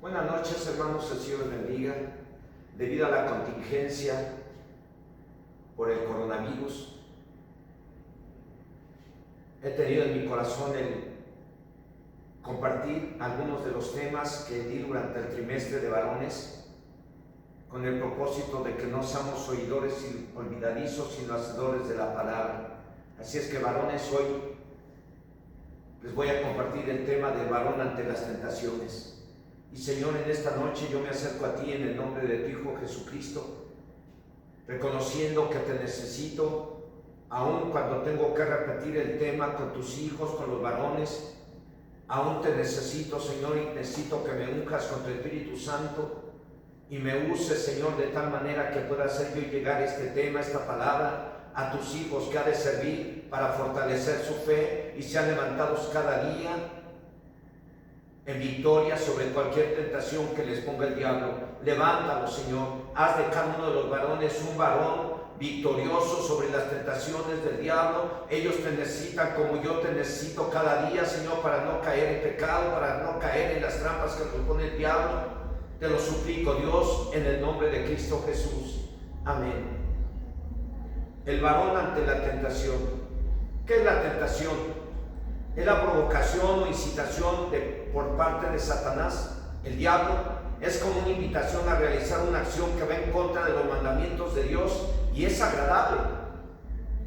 Buenas noches, hermanos, el Señor les bendiga. Debido a la contingencia por el coronavirus, he tenido en mi corazón el compartir algunos de los temas que di durante el trimestre de varones, con el propósito de que no seamos oidores y olvidadizos, sino hacedores de la palabra. Así es que, varones, hoy les voy a compartir el tema del varón ante las tentaciones. Y Señor, en esta noche yo me acerco a ti en el nombre de tu Hijo Jesucristo, reconociendo que te necesito, aun cuando tengo que repetir el tema con tus hijos, con los varones. Aún te necesito, Señor, y necesito que me unjas con tu Espíritu Santo y me uses, Señor, de tal manera que pueda hacer yo llegar este tema, esta palabra a tus hijos, que ha de servir para fortalecer su fe y sean levantados cada día en victoria sobre cualquier tentación que les ponga el diablo. Levántalos, Señor. Haz de cada uno de los varones un varón victorioso sobre las tentaciones del diablo. Ellos te necesitan como yo te necesito cada día, Señor, para no caer en pecado, para no caer en las trampas que nos pone el diablo. Te lo suplico, Dios, en el nombre de Cristo Jesús. Amén. El varón ante la tentación. ¿Qué es la tentación? Es la provocación o incitación por parte de Satanás, el diablo. Es como una invitación a realizar una acción que va en contra de los mandamientos de Dios y es agradable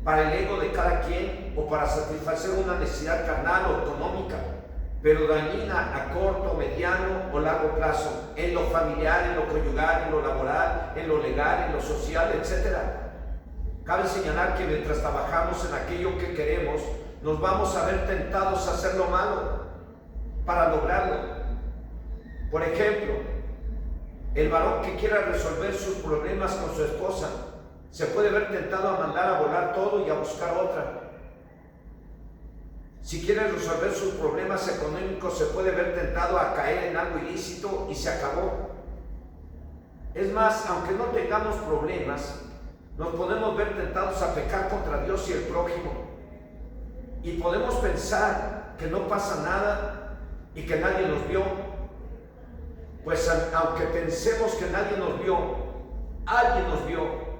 para el ego de cada quien o para satisfacer una necesidad carnal o económica, pero dañina a corto, mediano o largo plazo, en lo familiar, en lo conyugal, en lo laboral, en lo legal, en lo social, etc. Cabe señalar que mientras trabajamos en aquello que queremos, nos vamos a ver tentados a hacer lo malo para lograrlo. Por ejemplo, el varón que quiera resolver sus problemas con su esposa se puede ver tentado a mandar a volar todo y a buscar otra. Si quiere resolver sus problemas económicos, se puede ver tentado a caer en algo ilícito y se acabó. Es más, aunque no tengamos problemas, nos podemos ver tentados a pecar contra Dios y el prójimo. Y podemos pensar que no pasa nada y que nadie nos vio. Pues aunque pensemos que nadie nos vio, alguien nos vio.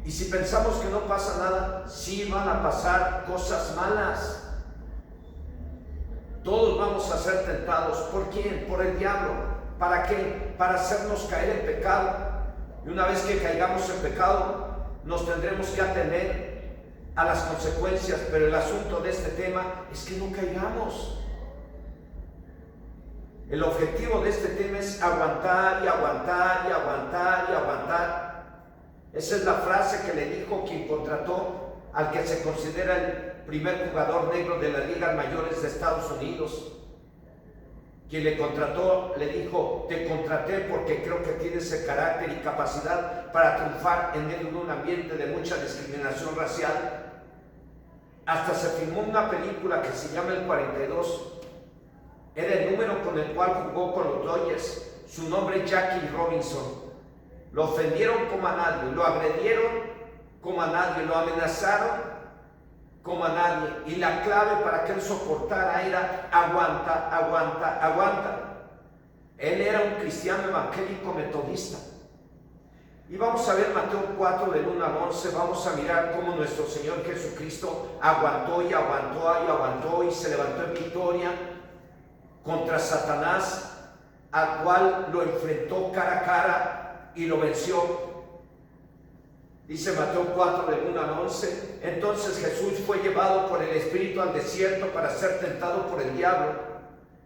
Y si pensamos que no pasa nada, sí van a pasar cosas malas. Todos vamos a ser tentados. ¿Por quién? Por el diablo. ¿Para qué? Para hacernos caer en pecado. Y una vez que caigamos en pecado, nos tendremos que atener a las consecuencias. Pero el asunto de este tema es que no caigamos. El objetivo de este tema es aguantar y aguantar y aguantar y aguantar. Esa es la frase que le dijo quien contrató al que se considera el primer jugador negro de las ligas mayores de Estados Unidos. Quien le contrató le dijo: te contraté porque creo que tienes el carácter y capacidad para triunfar en medio de un ambiente de mucha discriminación racial. Hasta se filmó una película que se llama El 42. Era el número con el cual jugó con los Dodgers. Su nombre es Jackie Robinson. Lo ofendieron como a nadie, lo agredieron como a nadie, lo amenazaron como a nadie. Y la clave para que él soportara era aguanta, aguanta, aguanta. Él era un cristiano evangélico metodista. Y vamos a ver Mateo 4 del 1 al 11, vamos a mirar cómo nuestro Señor Jesucristo aguantó y aguantó y aguantó y se levantó en victoria contra Satanás, al cual lo enfrentó cara a cara y lo venció. Dice Mateo 4 del 1 al 11, entonces Jesús fue llevado por el Espíritu al desierto para ser tentado por el diablo,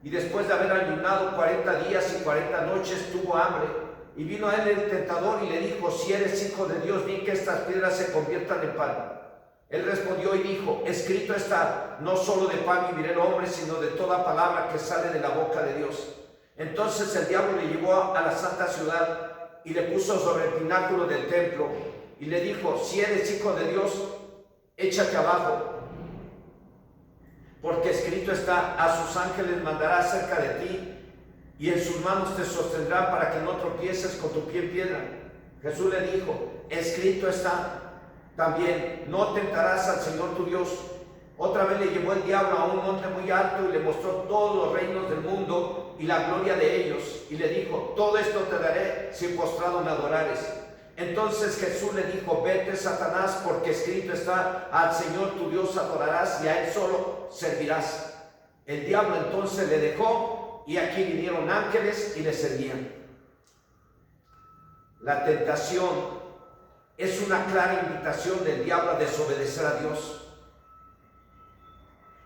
y después de haber ayunado 40 días y 40 noches tuvo hambre, y vino a él el tentador y le dijo: si eres hijo de Dios, di que estas piedras se conviertan en pan. Él respondió y dijo: escrito está, no solo de pan vivirá el hombre, sino de toda palabra que sale de la boca de Dios. Entonces el diablo le llevó a la santa ciudad y le puso sobre el pináculo del templo y le dijo: si eres hijo de Dios, échate abajo, porque escrito está: a sus ángeles mandará cerca de ti y en sus manos te sostendrán para que no tropieces con tu pie en piedra. Jesús le dijo: escrito está también: no tentarás al Señor tu Dios. Otra vez le llevó el diablo a un monte muy alto y le mostró todos los reinos del mundo y la gloria de ellos, y le dijo: todo esto te daré si postrado me adorares. Entonces Jesús le dijo: vete, Satanás, porque escrito está: al Señor tu Dios adorarás y a Él solo servirás. El diablo entonces le dejó, y aquí vinieron ángeles y le servían. La tentación es una clara invitación del diablo a desobedecer a Dios,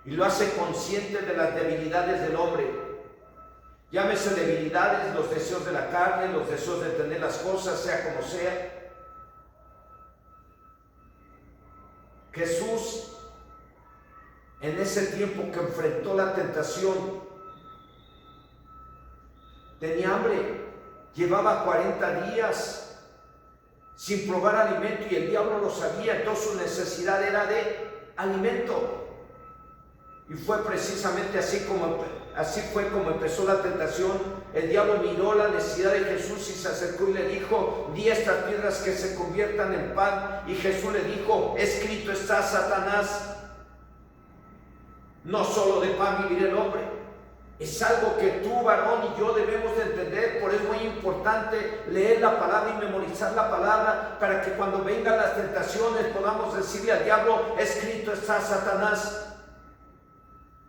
y lo hace consciente de las debilidades del hombre. Llámese debilidades, los deseos de la carne, los deseos de tener las cosas, sea como sea. Jesús, en ese tiempo que enfrentó la tentación, tenía hambre, llevaba 40 días sin probar alimento, y el diablo lo sabía. Entonces su necesidad era de alimento. Y fue precisamente así fue como empezó la tentación. El diablo miró la necesidad de Jesús y se acercó y le dijo: di a estas piedras que se conviertan en pan. Y Jesús le dijo: escrito está, Satanás, no solo de pan vivirá el hombre. Es algo que tú, varón, y yo debemos de entender. Por eso es muy importante leer la palabra y memorizar la palabra, para que cuando vengan las tentaciones podamos decirle al diablo: escrito está, Satanás,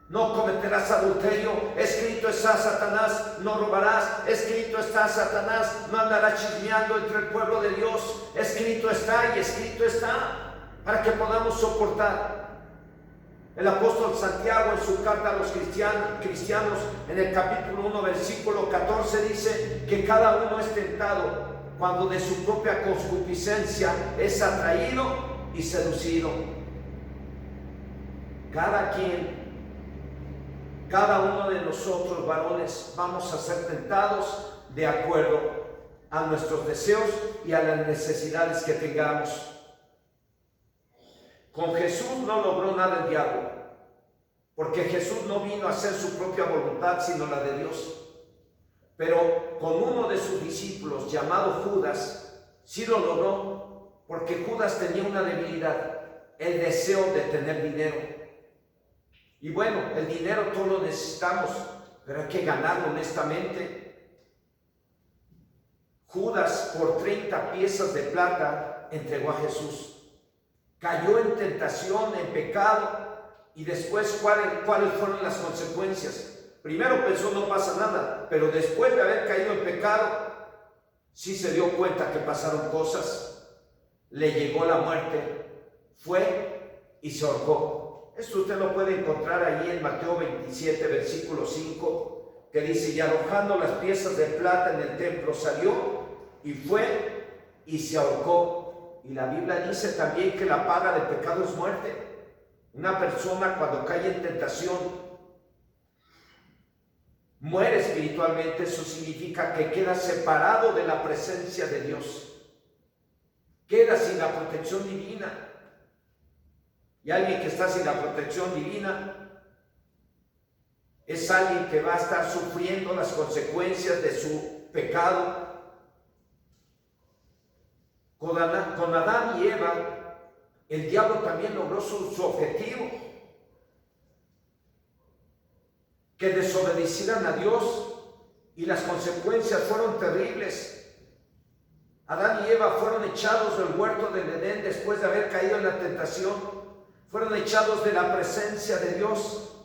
no cometerás adulterio. Escrito está, Satanás, no robarás. Escrito está, Satanás, no andarás chismeando entre el pueblo de Dios. Escrito está, y escrito está, para que podamos soportar. El apóstol Santiago, en su carta a los cristianos, en el capítulo 1, versículo 14, dice que cada uno es tentado cuando de su propia concupiscencia es atraído y seducido. Cada uno de nosotros, varones, vamos a ser tentados de acuerdo a nuestros deseos y a las necesidades que tengamos. Con Jesús no logró nada el diablo, porque Jesús no vino a hacer su propia voluntad, sino la de Dios. Pero con uno de sus discípulos, llamado Judas, sí lo logró, porque Judas tenía una debilidad: el deseo de tener dinero. Y bueno, el dinero todos lo necesitamos, pero hay que ganarlo honestamente. Judas, por 30 piezas de plata, entregó a Jesús. Cayó en tentación, en pecado, y después, ¿cuáles fueron las consecuencias? Primero pensó: no pasa nada, pero después de haber caído en pecado, sí se dio cuenta que pasaron cosas. Le llegó la muerte, fue y se ahorcó. Esto usted lo puede encontrar ahí en Mateo 27, versículo 5, que dice: y arrojando las piezas de plata en el templo, salió y fue y se ahorcó. Y la Biblia dice también que la paga del pecado es muerte. Una persona, cuando cae en tentación, muere espiritualmente. Eso significa que queda separado de la presencia de Dios, queda sin la protección divina. Y alguien que está sin la protección divina es alguien que va a estar sufriendo las consecuencias de su pecado. Con Adán y Eva, el diablo también logró su objetivo: que desobedecieran a Dios, y las consecuencias fueron terribles. Adán y Eva fueron echados del huerto del Edén después de haber caído en la tentación. Fueron echados de la presencia de Dios,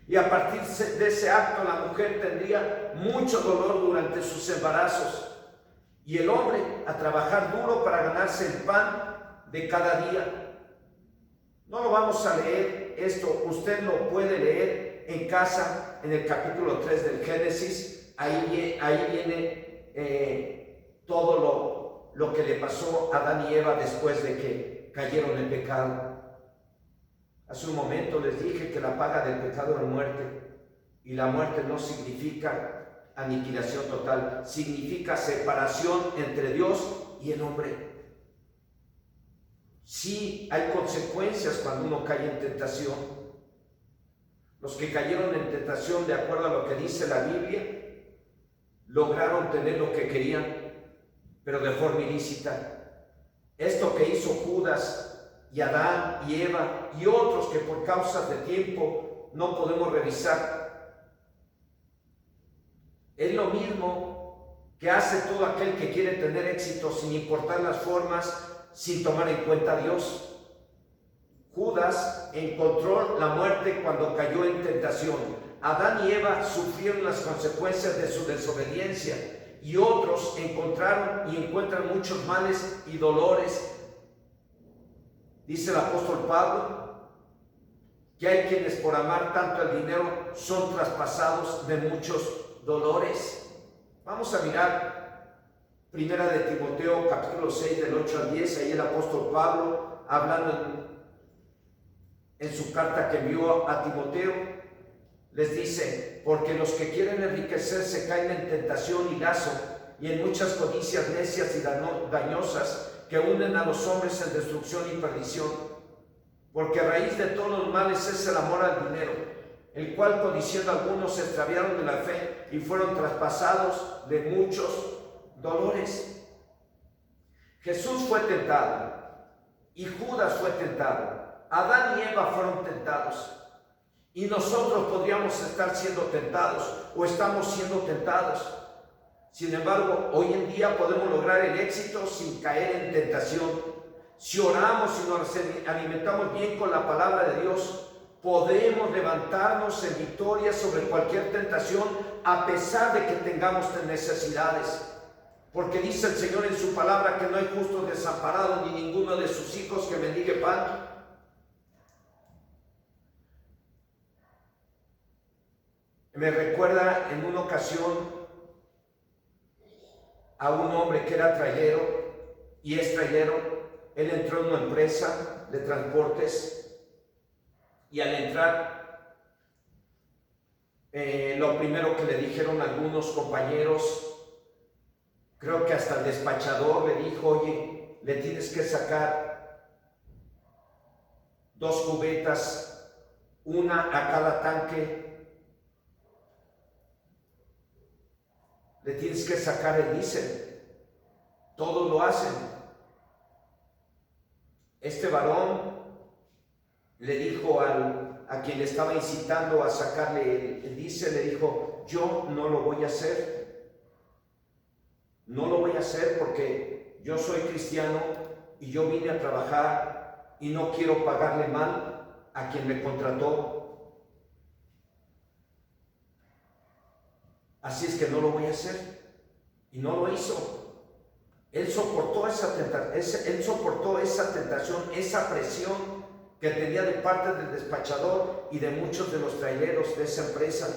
y a partir de ese acto la mujer tendría mucho dolor durante sus embarazos, y el hombre a trabajar duro para ganarse el pan de cada día. No lo vamos a leer esto, usted lo puede leer en casa, en el capítulo 3 del Génesis. Ahí viene todo lo que le pasó a Adán y Eva después de que cayeron en pecado. Hace un momento les dije que la paga del pecado es muerte, y la muerte no significa aniquilación total, significa separación entre Dios y el hombre. Sí, hay consecuencias cuando uno cae en tentación. Los que cayeron en tentación, de acuerdo a lo que dice la Biblia, lograron tener lo que querían, pero de forma ilícita. Esto que hizo Judas y Adán y Eva y otros que por causas de tiempo no podemos revisar, Es lo mismo que hace todo aquel que quiere tener éxito sin importar las formas, sin tomar en cuenta a Dios. Judas encontró la muerte cuando cayó en tentación. Adán y Eva sufrieron las consecuencias de su desobediencia y otros encontraron y encuentran muchos males y dolores. Dice el apóstol Pablo que hay quienes por amar tanto el dinero son traspasados de muchos dolores. Vamos a mirar Primera de Timoteo capítulo 6 del 8 al 10. Ahí el apóstol Pablo hablando en su carta que envió a Timoteo, les dice: porque los que quieren enriquecerse caen en tentación y lazo y en muchas codicias necias y dañosas que hunden a los hombres en destrucción y perdición. Porque a raíz de todos los males es el amor al dinero, el cual codiciando algunos se extraviaron de la fe y fueron traspasados de muchos dolores. Jesús fue tentado y Judas fue tentado. Adán y Eva fueron tentados y nosotros podríamos estar siendo tentados o estamos siendo tentados. Sin embargo, hoy en día podemos lograr el éxito sin caer en tentación. Si oramos y nos alimentamos bien con la palabra de Dios, podemos levantarnos en victoria sobre cualquier tentación a pesar de que tengamos necesidades. Porque dice el Señor en su palabra que no hay justo desamparado ni ninguno de sus hijos que mendigue pan. Me recuerda en una ocasión a un hombre que era trailero y es trailero. Él entró en una empresa de transportes y al entrar, lo primero que le dijeron algunos compañeros, creo que hasta el despachador le dijo: oye, le tienes que sacar 2 cubetas, una a cada tanque. Le tienes que sacar el diésel. Todos lo hacen. Este varón le dijo a quien le estaba incitando a sacarle el diésel, le dijo: yo no lo voy a hacer. No lo voy a hacer porque yo soy cristiano y yo vine a trabajar y no quiero pagarle mal a quien me contrató. Así es que no lo voy a hacer. Y no lo hizo. Él soportó esa tentación, esa presión que tenía de parte del despachador y de muchos de los traileros de esa empresa.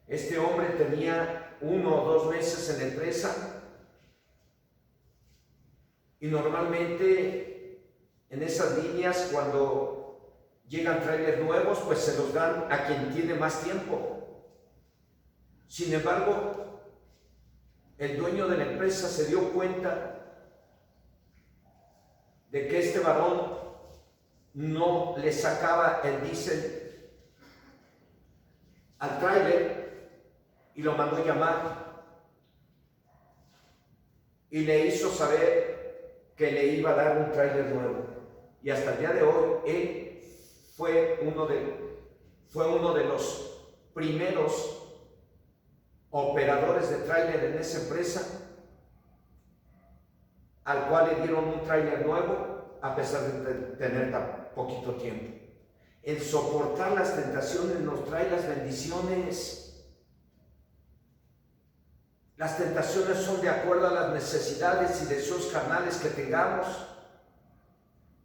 Este hombre tenía 1 o 2 meses en la empresa y normalmente en esas líneas, cuando llegan trailers nuevos, pues se los dan a quien tiene más tiempo. Sin embargo, el dueño de la empresa se dio cuenta de que este varón no le sacaba el diésel al tráiler y lo mandó llamar y le hizo saber que le iba a dar un tráiler nuevo. Y hasta el día de hoy, él fue uno de los primeros operadores de tráiler en esa empresa, al cual le dieron un tráiler nuevo a pesar de tener tan poquito tiempo. El soportar las tentaciones nos trae las bendiciones. Las tentaciones son de acuerdo a las necesidades y deseos carnales que tengamos.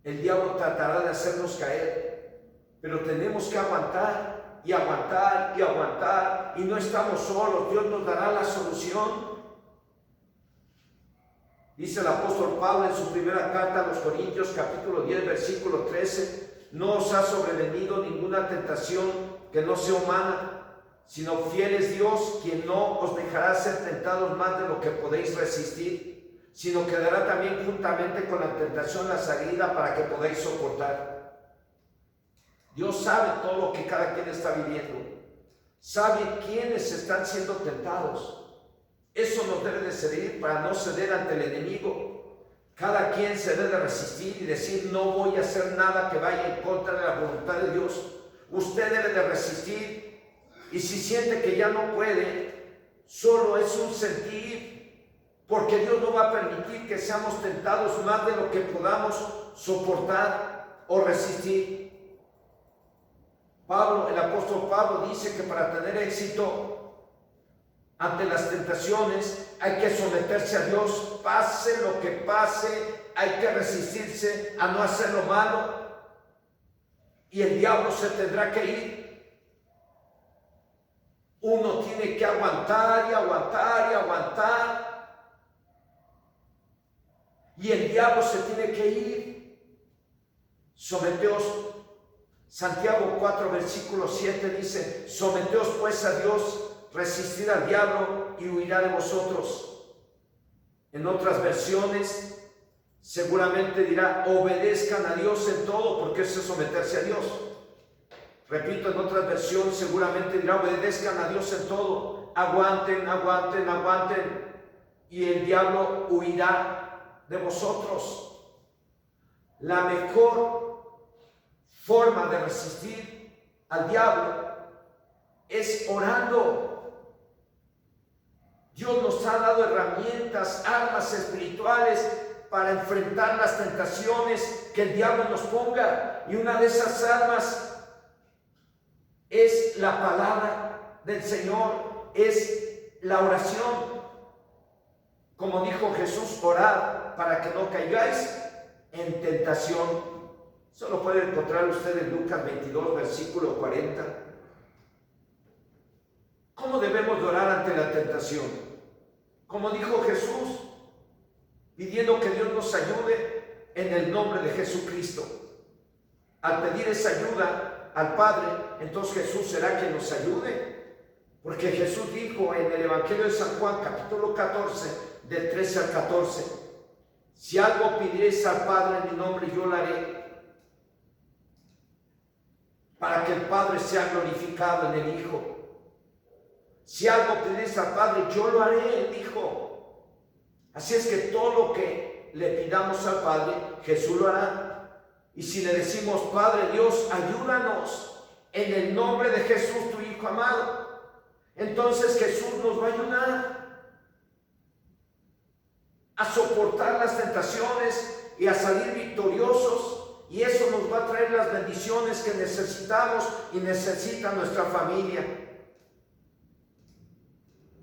El diablo tratará de hacernos caer, pero tenemos que aguantar y aguantar y aguantar, y no estamos solos. Dios nos dará la solución. Dice el apóstol Pablo en su primera carta a los Corintios, capítulo 10, versículo 13: no os ha sobrevenido ninguna tentación que no sea humana, sino fiel es Dios, quien no os dejará ser tentados más de lo que podéis resistir, sino que dará también juntamente con la tentación la salida para que podáis soportar. Dios sabe todo lo que cada quien está viviendo, sabe quiénes están siendo tentados. Eso nos debe de servir para no ceder ante el enemigo. Cada quien se debe de resistir y decir: no voy a hacer nada que vaya en contra de la voluntad de Dios. Usted debe de resistir y Y si siente que ya no puede, solo es un sentir, porque Dios no va a permitir que seamos tentados más de lo que podamos soportar o resistir. El apóstol Pablo dice que para tener éxito ante las tentaciones hay que someterse a Dios, pase lo que pase, hay que resistirse a no hacer lo malo y el diablo se tendrá que ir. Uno tiene que aguantar y aguantar y aguantar y el diablo se tiene que ir. Someteos. Santiago 4 versículo 7 dice: someteos pues a Dios, resistid al diablo y huirá de vosotros. En otras versiones seguramente dirá: obedezcan a Dios en todo, porque eso es someterse a Dios. Repito, en otras versiones seguramente dirá: obedezcan a Dios en todo, aguanten, aguanten, aguanten, y el diablo huirá de vosotros. La mejor forma de resistir al diablo es orando. Dios nos ha dado herramientas, armas espirituales para enfrentar las tentaciones que el diablo nos ponga, y una de esas armas es la palabra del Señor, es la oración. Como dijo Jesús: orad para que no caigáis en tentación. Eso lo puede encontrar usted en Lucas 22, versículo 40. ¿Cómo debemos orar ante la tentación? Como dijo Jesús, pidiendo que Dios nos ayude en el nombre de Jesucristo. Al pedir esa ayuda al Padre, entonces Jesús será quien nos ayude. Porque Jesús dijo en el Evangelio de San Juan, capítulo 14, del 13 al 14: si algo pidierais al Padre en mi nombre, yo lo haré, para que el Padre sea glorificado en el Hijo. Si algo pidierais al Padre, yo lo haré, él dijo. Así es que todo lo que le pidamos al Padre, Jesús lo hará. Y si le decimos: Padre Dios, ayúdanos en el nombre de Jesús, tu Hijo amado, entonces Jesús nos va a ayudar a soportar las tentaciones y a salir victoriosos. Y eso nos va a traer las bendiciones que necesitamos y necesita nuestra familia.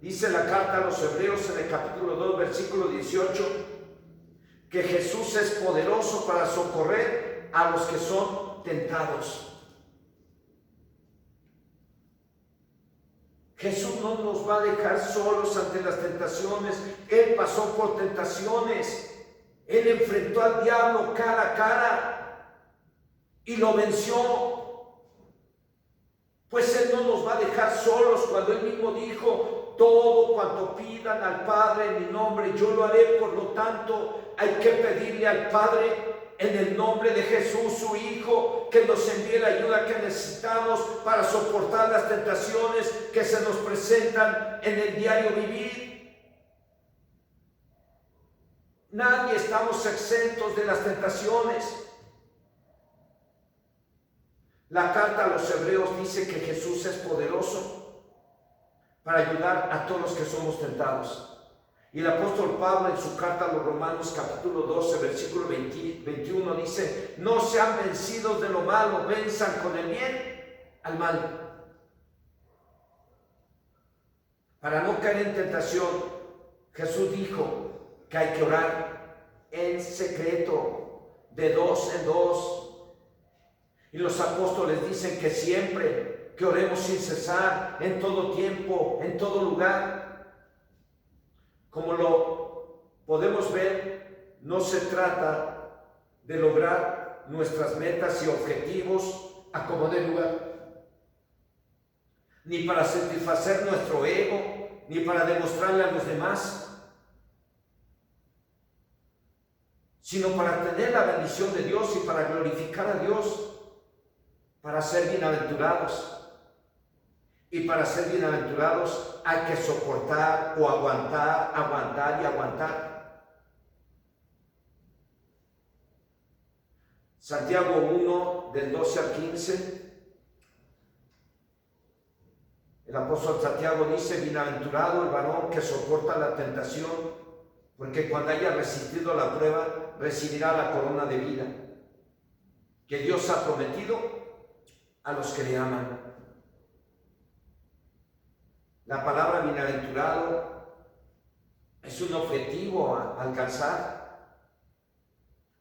Dice la carta a los Hebreos en el capítulo 2, versículo 18, que Jesús es poderoso para socorrer a los que son tentados. Jesús no nos va a dejar solos ante las tentaciones. Él pasó por tentaciones. Él enfrentó al diablo cara a cara y lo venció. Pues Él no nos va a dejar solos, cuando Él mismo dijo: todo cuanto pidan al Padre en mi nombre, yo lo haré. Por lo tanto, hay que pedirle al Padre en el nombre de Jesús, su Hijo, que nos envíe la ayuda que necesitamos para soportar las tentaciones que se nos presentan en el diario vivir. Nadie estamos exentos de las tentaciones. La carta a los Hebreos dice que Jesús es poderoso para ayudar a todos los que somos tentados. Y el apóstol Pablo en su carta a los Romanos capítulo 12 versículo 21 dice: no sean vencidos de lo malo, venzan con el bien al mal. Para no caer en tentación, Jesús dijo que hay que orar en secreto, de dos en dos. Y los apóstoles dicen que siempre, que oremos sin cesar, en todo tiempo, en todo lugar. Como lo podemos ver, no se trata de lograr nuestras metas y objetivos a como dé lugar, ni para satisfacer nuestro ego, ni para demostrarle a los demás, sino para tener la bendición de Dios y para glorificar a Dios, para ser bienaventurados. Y para ser bienaventurados hay que soportar o aguantar, aguantar y aguantar. Santiago 1, del 12 al 15. El apóstol Santiago dice: bienaventurado el varón que soporta la tentación, porque cuando haya resistido la prueba, recibirá la corona de vida que Dios ha prometido a los que le aman. La palabra bienaventurado es un objetivo a alcanzar.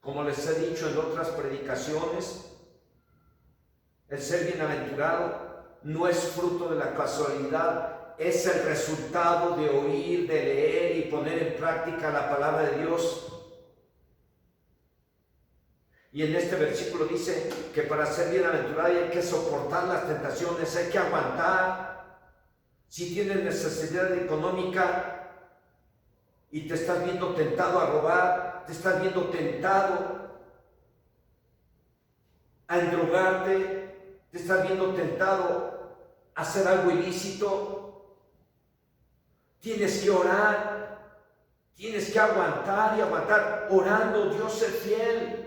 Como les he dicho en otras predicaciones, el ser bienaventurado no es fruto de la casualidad, es el resultado de oír, de leer y poner en práctica la palabra de Dios. Y en este versículo dice que para ser bienaventurado hay que soportar las tentaciones, hay que aguantar. Si tienes necesidad económica y te estás viendo tentado a robar, te estás viendo tentado a endrogarte, te estás viendo tentado a hacer algo ilícito, tienes que orar, tienes que aguantar y aguantar. Orando, Dios es fiel.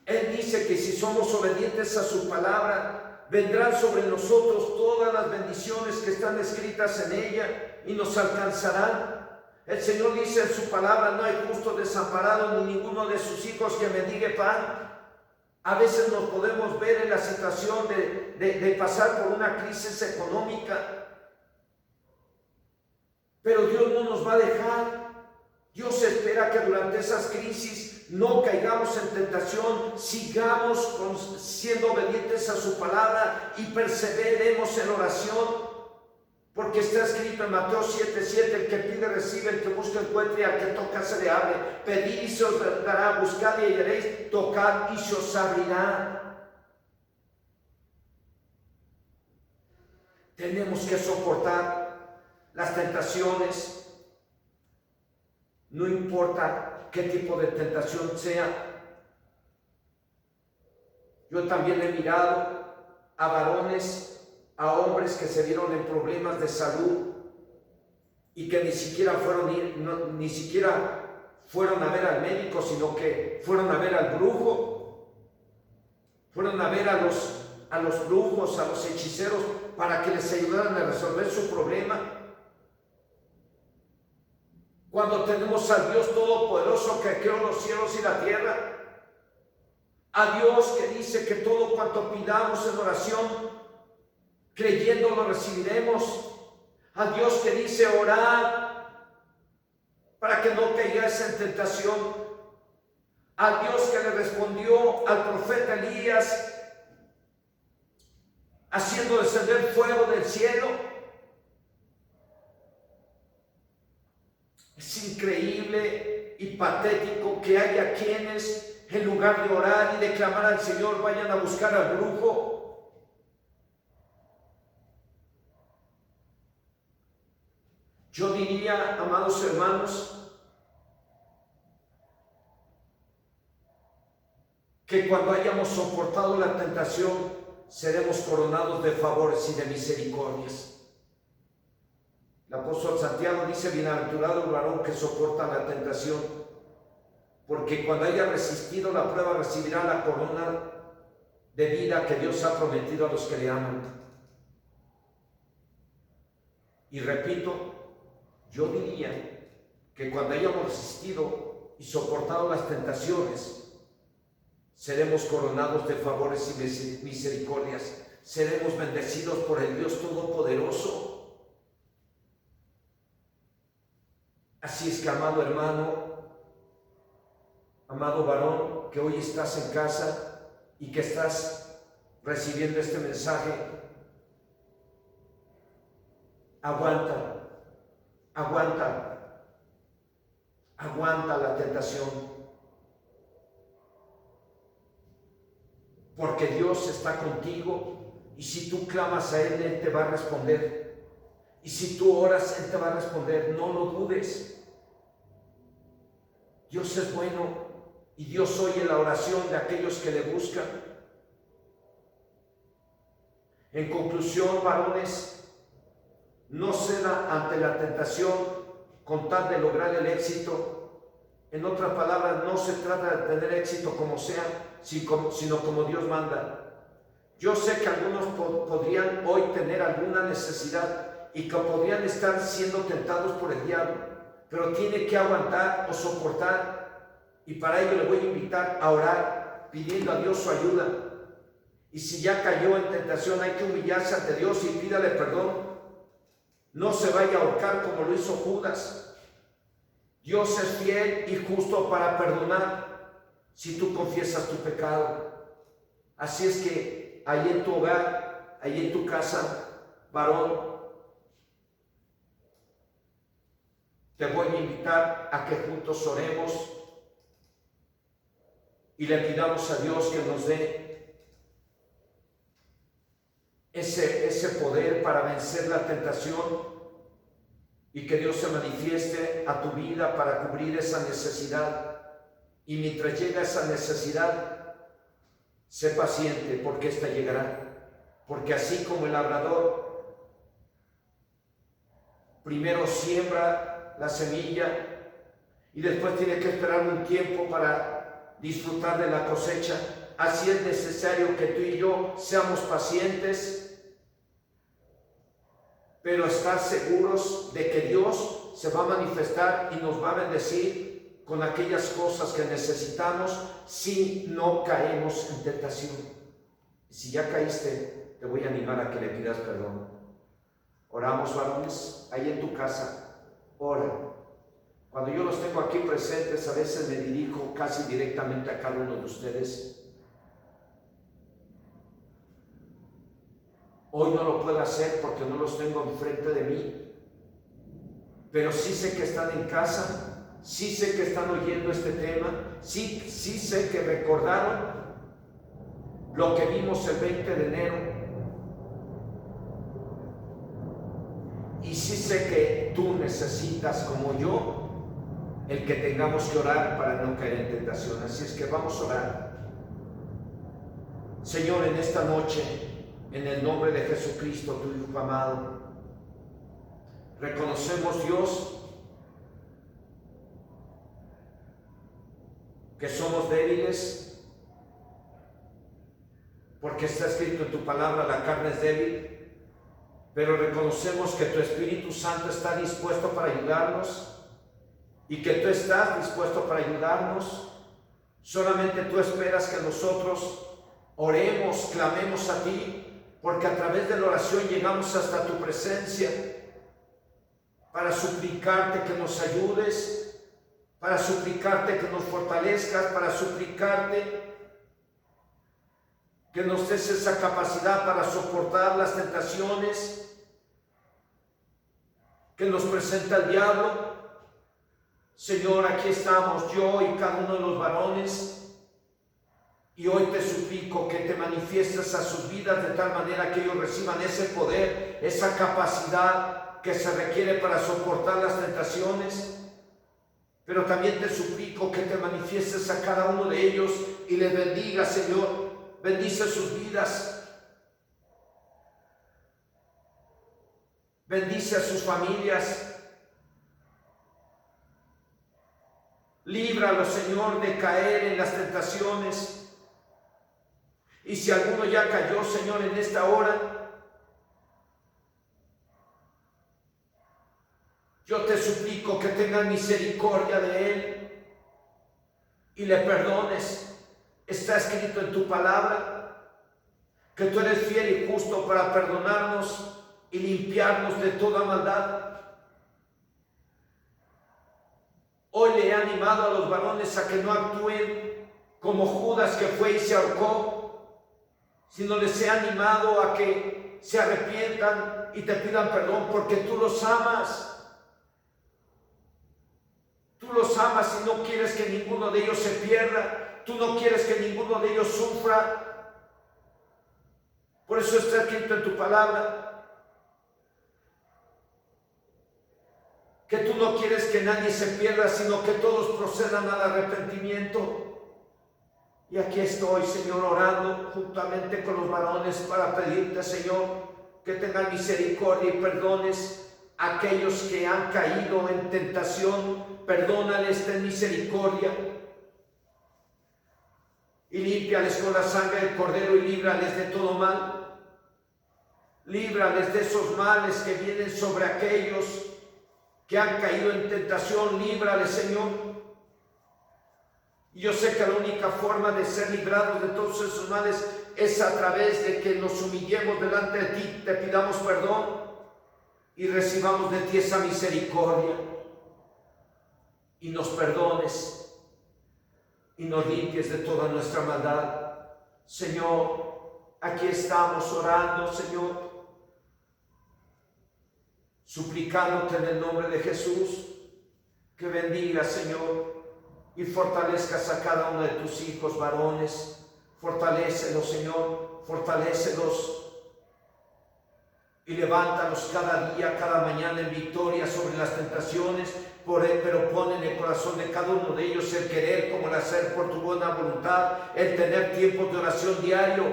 Él dice que si somos obedientes a su palabra, vendrán sobre nosotros todas las bendiciones que están escritas en ella y nos alcanzarán. El Señor dice en su palabra: no hay justo desamparado, ni ninguno de sus hijos que mendigue pan. A veces nos podemos ver en la situación de pasar por una crisis económica, pero Dios no nos va a dejar. Dios espera que durante esas crisis no caigamos en tentación, sigamos siendo obedientes a su palabra y perseveremos en oración, porque está escrito en Mateo 7:7: el que pide recibe, el que busca encuentra, y al que toca se le abre. Pedid y se os dará, buscad y hallaréis, tocad y se os abrirá. Tenemos que soportar las tentaciones. No importa qué tipo de tentación sea. Yo también he mirado a varones, a hombres que se vieron en problemas de salud y que ni siquiera fueron a ver al médico, sino que fueron a ver al brujo, fueron a ver a los brujos, a los hechiceros, para que les ayudaran a resolver su problema. Cuando tenemos al Dios Todopoderoso que creó los cielos y la tierra, a Dios que dice que todo cuanto pidamos en oración, creyendo lo recibiremos, a Dios que dice: orad para que no caigáis en tentación, a Dios que le respondió al profeta Elías haciendo descender fuego del cielo. Es increíble y patético que haya quienes, en lugar de orar y de clamar al Señor, vayan a buscar al brujo. Yo diría, amados hermanos, que cuando hayamos soportado la tentación, seremos coronados de favores y de misericordias. El apóstol Santiago dice: bienaventurado el varón que soporta la tentación, porque cuando haya resistido la prueba, recibirá la corona de vida que Dios ha prometido a los que le aman. Y repito, yo diría que cuando hayamos resistido y soportado las tentaciones, seremos coronados de favores y misericordias, seremos bendecidos por el Dios Todopoderoso. Así es que, amado hermano, amado varón, que hoy estás en casa y que estás recibiendo este mensaje, aguanta la tentación, porque Dios está contigo, y si tú clamas a Él, Él te va a responder. Y si tú oras, Él te va a responder. No lo dudes. Dios es bueno y Dios oye la oración de aquellos que le buscan. En conclusión, varones, no ceda ante la tentación con tal de lograr el éxito. En otras palabras, no se trata de tener éxito como sea, sino como Dios manda. Yo sé que algunos podrían hoy tener alguna necesidad y que podrían estar siendo tentados por el diablo, pero tiene que aguantar o soportar, y para ello le voy a invitar a orar pidiendo a Dios su ayuda. Y si ya cayó en tentación, hay que humillarse ante Dios y pídale perdón. No se vaya a ahorcar como lo hizo Judas. Dios es fiel y justo para perdonar si tú confiesas tu pecado. Así es que ahí en tu hogar, ahí en tu casa, varón, te voy a invitar a que juntos oremos y le pidamos a Dios que nos dé ese poder para vencer la tentación, y que Dios se manifieste a tu vida para cubrir esa necesidad. Y mientras llega esa necesidad, sé paciente, porque esta llegará. Porque así como el labrador primero siembra la semilla y después tiene que esperar un tiempo para disfrutar de la cosecha, así es necesario que tú y yo seamos pacientes, pero estar seguros de que Dios se va a manifestar y nos va a bendecir con aquellas cosas que necesitamos si no caemos en tentación. Si ya caíste, te voy a animar a que le pidas perdón. Oramos, varones, ahí en tu casa, ora. Cuando yo los tengo aquí presentes, a veces me dirijo casi directamente a cada uno de ustedes. Hoy no lo puedo hacer porque no los tengo enfrente de mí, pero sí sé que están en casa, sí sé que están oyendo este tema, sí sé que recordaron lo que vimos el 20 de enero, y sí sé que tú necesitas, como yo, el que tengamos que orar para no caer en tentación. Así es que vamos a orar. Señor, en esta noche, en el nombre de Jesucristo, tu Hijo amado, reconocemos, Dios, que somos débiles, porque está escrito en tu palabra, la carne es débil, pero reconocemos que tu Espíritu Santo está dispuesto para ayudarnos y que tú estás dispuesto para ayudarnos. Solamente tú esperas que nosotros oremos, clamemos a ti, porque a través de la oración llegamos hasta tu presencia para suplicarte que nos ayudes, para suplicarte que nos fortalezcas, para suplicarte que nos des esa capacidad para soportar las tentaciones que nos presenta el diablo. Señor, aquí estamos yo y cada uno de los varones, y hoy te suplico que te manifiestes a sus vidas de tal manera que ellos reciban ese poder, esa capacidad que se requiere para soportar las tentaciones. Pero también te suplico que te manifiestes a cada uno de ellos y les bendiga, Señor. Bendice sus vidas. Bendice a sus familias. Líbralos, Señor, de caer en las tentaciones. Y si alguno ya cayó, Señor, en esta hora, yo te suplico que tengas misericordia de él y le perdones. Está escrito en tu palabra que tú eres fiel y justo para perdonarnos y limpiarnos de toda maldad. Hoy le he animado a los varones a que no actúen como Judas, que fue y se ahorcó, sino les he animado a que se arrepientan y te pidan perdón, porque tú los amas. Tú los amas y no quieres que ninguno de ellos se pierda. Tú no quieres que ninguno de ellos sufra. Por eso está escrito en tu palabra que tú no quieres que nadie se pierda, sino que todos procedan al arrepentimiento. Y aquí estoy, Señor, orando juntamente con los varones para pedirte, Señor, que tengas misericordia y perdones a aquellos que han caído en tentación. Perdónales, ten misericordia y límpiales con la sangre del Cordero y líbrales de todo mal. Líbrales de esos males que vienen sobre aquellos que han caído en tentación. Líbrales, Señor. Y yo sé que la única forma de ser librados de todos esos males es a través de que nos humillemos delante de ti, te pidamos perdón y recibamos de ti esa misericordia y nos perdones y nos limpies de toda nuestra maldad. Señor, aquí estamos orando, Señor, suplicándote en el nombre de Jesús, que bendiga, Señor, y fortalezcas a cada uno de tus hijos varones. Fortalécelos, Señor, fortalécelos y levántalos cada día, cada mañana en victoria sobre las tentaciones, pero pon en el corazón de cada uno de ellos el querer como el hacer por tu buena voluntad, el tener tiempos de oración diario.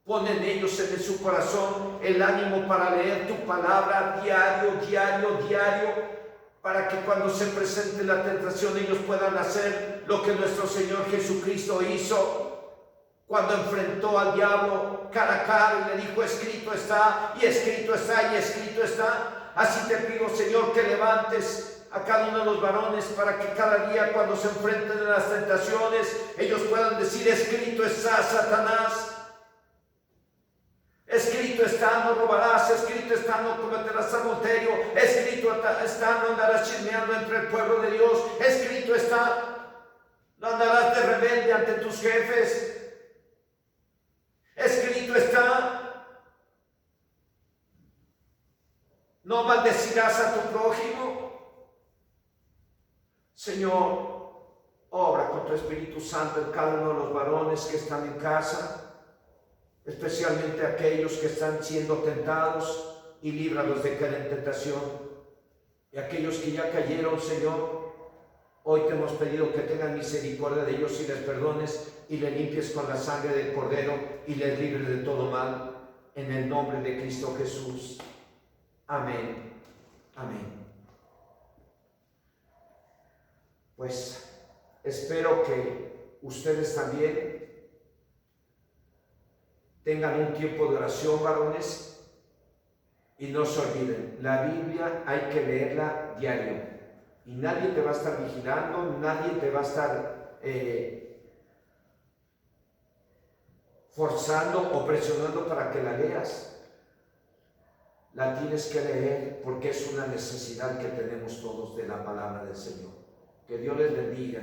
Pon en ellos en su corazón el ánimo para leer tu palabra diario, para que cuando se presente la tentación ellos puedan hacer lo que nuestro Señor Jesucristo hizo cuando enfrentó al diablo cara a cara y le dijo: escrito está, y escrito está, y escrito está. Así te pido, Señor, que levantes a cada uno de los varones para que cada día cuando se enfrenten a las tentaciones ellos puedan decir: escrito está, Satanás. Escrito está, no robarás. Escrito está, no cometerás adulterio. Escrito está, no andarás chismeando entre el pueblo de Dios. Escrito está, no andarás de rebelde ante tus jefes. Escrito está, no maldecirás a tu prójimo. Señor, obra con tu Espíritu Santo en cada uno de los varones que están en casa, especialmente aquellos que están siendo tentados, y líbralos de caer en tentación. Y aquellos que ya cayeron, Señor, hoy te hemos pedido que tengan misericordia de ellos y les perdones y les limpies con la sangre del Cordero y les libres de todo mal, en el nombre de Cristo Jesús. Amén. Amén. Pues espero que ustedes también tengan un tiempo de oración, varones, y no se olviden, la Biblia hay que leerla diario, y nadie te va a estar vigilando, nadie te va a estar forzando o presionando para que la leas. La tienes que leer porque es una necesidad que tenemos todos de la palabra del Señor. Que Dios les bendiga.